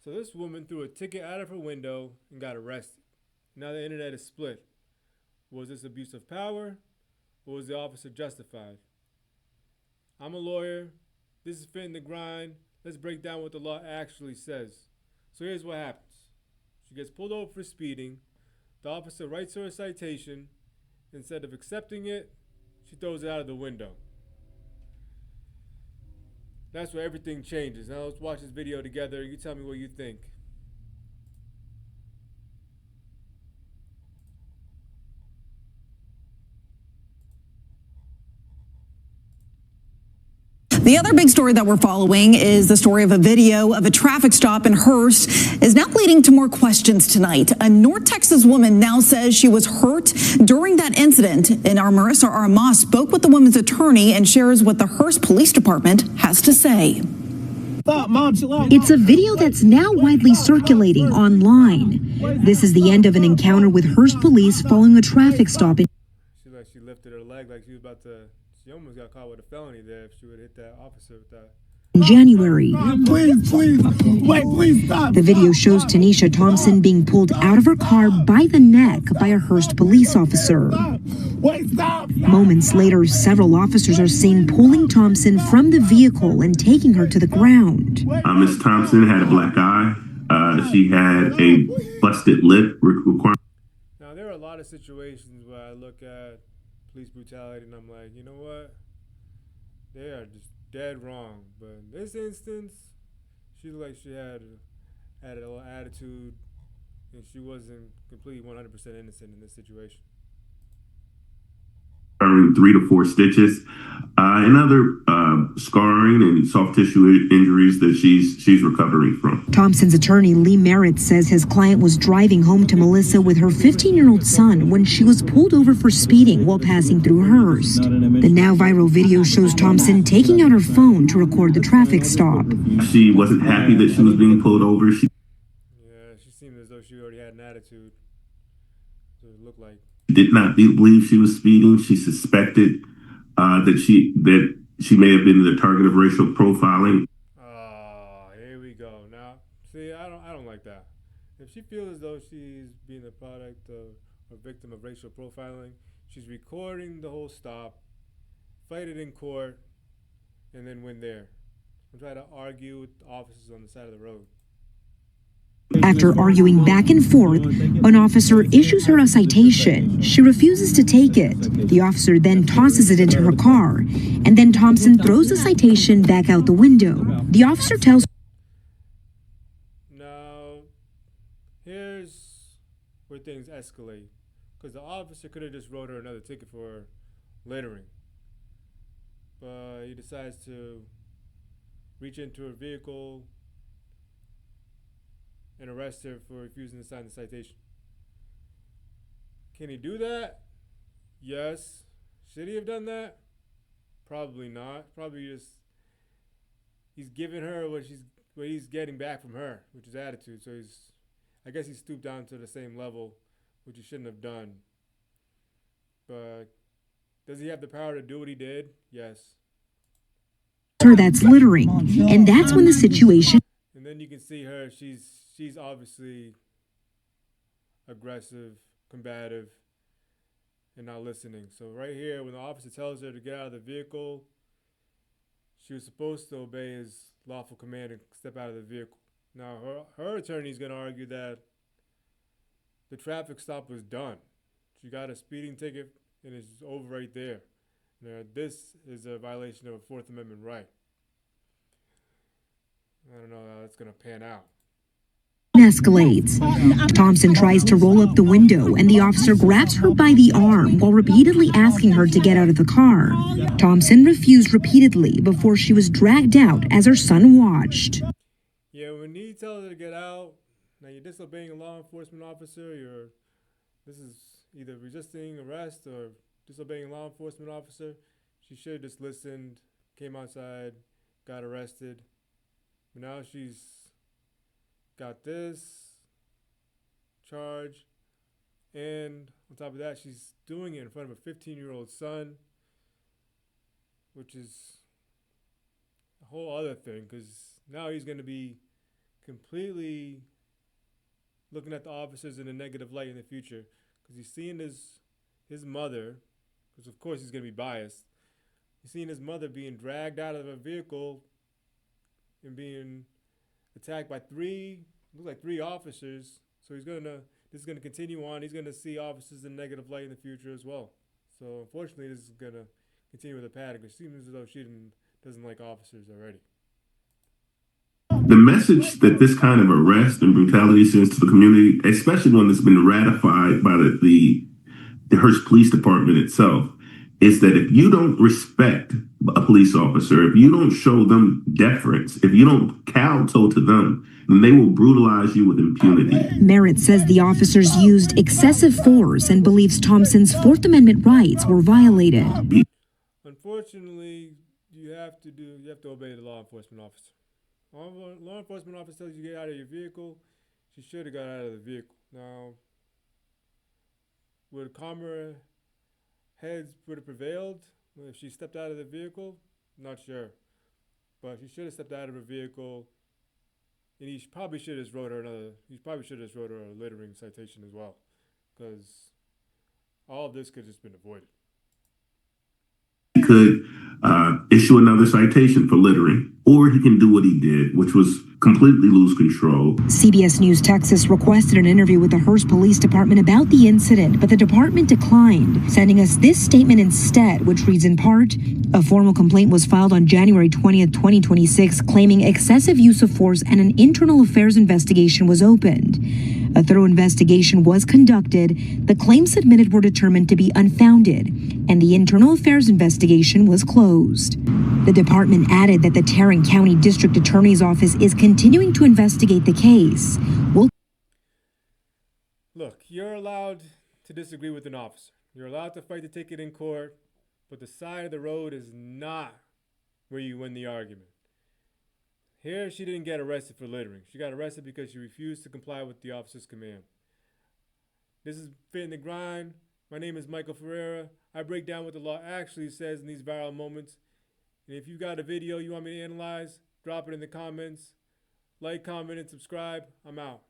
So this woman threw a ticket out of her window and got arrested. Now the internet is split. Was this abuse of power, or was the officer justified? I'm a lawyer. This is fitting the grind. Let's break down what the law actually says. So here's what happens. She gets pulled over for speeding. The officer writes her a citation. Instead of accepting it, she throws it out of the window. That's where everything changes. Now let's watch this video together. You tell me what you think. The other big story that we're following is the story of a video of a traffic stop in Hearst is now leading to more questions tonight. A North Texas woman now says she was hurt during that incident, and our Marissa Armas spoke with the woman's attorney and shares what the Hearst Police Department has to say. It's a video that's now widely circulating online. This is the end of an encounter with Hearst police following a traffic stop. She lifted her leg like she was about to. She almost got caught with a felony there if she would have hit that officer with that. In January. Please stop. The video shows Tanisha Thompson being pulled out of her car by the neck by a Hearst police officer. Stop. Moments later, several officers are seen pulling Thompson from the vehicle and taking her to the ground. Miss Thompson had a black eye. She had a busted lip requirement. Now, there are a lot of situations where I look at police brutality and I'm like, you know what? They are just dead wrong. But in this instance, she looked like she had a little attitude and she wasn't completely 100% innocent in this situation. 3 to 4 stitches, and other scarring and soft tissue injuries that she's recovering from. Thompson's attorney, Lee Merritt, says his client was driving home to Melissa with her 15-year-old son when she was pulled over for speeding while passing through Hearst. The now viral video shows Thompson taking out her phone to record the traffic stop. She wasn't happy that she was being pulled over. She seemed as though she already had an attitude. So it looked like. Did not believe she was speeding. She suspected that she may have been the target of racial profiling. Here we go. Now, see, I don't like that. If she feels as though she's being a product of a victim of racial profiling, she's recording the whole stop, fight it in court, and then win there. And try to argue with officers on the side of the road. After arguing back and forth, an officer issues her a citation. She refuses to take it. The officer then tosses it into her car, and then Thompson throws the citation back out the window. The officer tells her. Now, here's where things escalate, because the officer could have just wrote her another ticket for littering, but he decides to reach into her vehicle and arrest her for refusing to sign the citation. Can he do that? Yes. Should he have done that? Probably not. Probably just he's giving her what he's getting back from her, which is attitude. So I guess he stooped down to the same level, which he shouldn't have done. But does he have the power to do what he did? Yes. That's littering, and that's when the situation. And then you can see her. She's obviously aggressive, combative, and not listening. So right here, when the officer tells her to get out of the vehicle, she was supposed to obey his lawful command and step out of the vehicle. Now, her attorney is going to argue that the traffic stop was done. She got a speeding ticket, and it's over right there. Now, this is a violation of a Fourth Amendment right. I don't know how that's going to pan out. Escalates. Thompson tries to roll up the window, and the officer grabs her by the arm while repeatedly asking her to get out of the car. Thompson refused repeatedly before she was dragged out as her son watched. Yeah, when he tells her to get out, now you're disobeying a law enforcement officer, this is either resisting arrest or disobeying a law enforcement officer. She should have just listened, came outside, got arrested. But now she's got this charge, and on top of that, she's doing it in front of a 15-year-old son, which is a whole other thing, because now he's going to be completely looking at the officers in a negative light in the future, because he's seeing his mother, because of course he's going to be biased. He's seeing his mother being dragged out of a vehicle and being attacked by three officers. So this is gonna continue on. He's gonna see officers in negative light in the future as well. So unfortunately, this is gonna continue with the pattern. It seems as though she doesn't like officers already. The message that this kind of arrest and brutality sends to the community, especially one that's been ratified by the Hearst Police Department itself, is that if you don't respect a police officer, if you don't show them deference, if you don't kowtow to them, then they will brutalize you with impunity. Merritt says the officers used excessive force and believes Thompson's Fourth Amendment rights were violated. Unfortunately, you have to obey the law enforcement officer. Law enforcement officer tells you to get out of your vehicle. She should have got out of the vehicle. Now, would calmer heads would have prevailed if she stepped out of the vehicle? Not sure. But she should have stepped out of her vehicle, and he probably should have wrote her a littering citation as well, because all of this could have just been avoided. He could issue another citation for littering, or he can do what he did, which was completely lose control. CBS News Texas requested an interview with the Hearst Police Department about the incident, but the department declined, sending us this statement instead, which reads in part, a formal complaint was filed on January 20th, 2026, claiming excessive use of force, and an internal affairs investigation was opened. A thorough investigation was conducted. The claims submitted were determined to be unfounded, and the internal affairs investigation was closed. The department added that the Tarrant County District Attorney's Office is continuing to investigate the case. Look, you're allowed to disagree with an officer. You're allowed to fight the ticket in court, but the side of the road is not where you win the argument. Here, she didn't get arrested for littering. She got arrested because she refused to comply with the officer's command. This is Fit in the Grind. My name is Michael Ferreira. I break down what the law actually says in these viral moments. And if you got a video you want me to analyze, drop it in the comments. Like, comment, and subscribe. I'm out.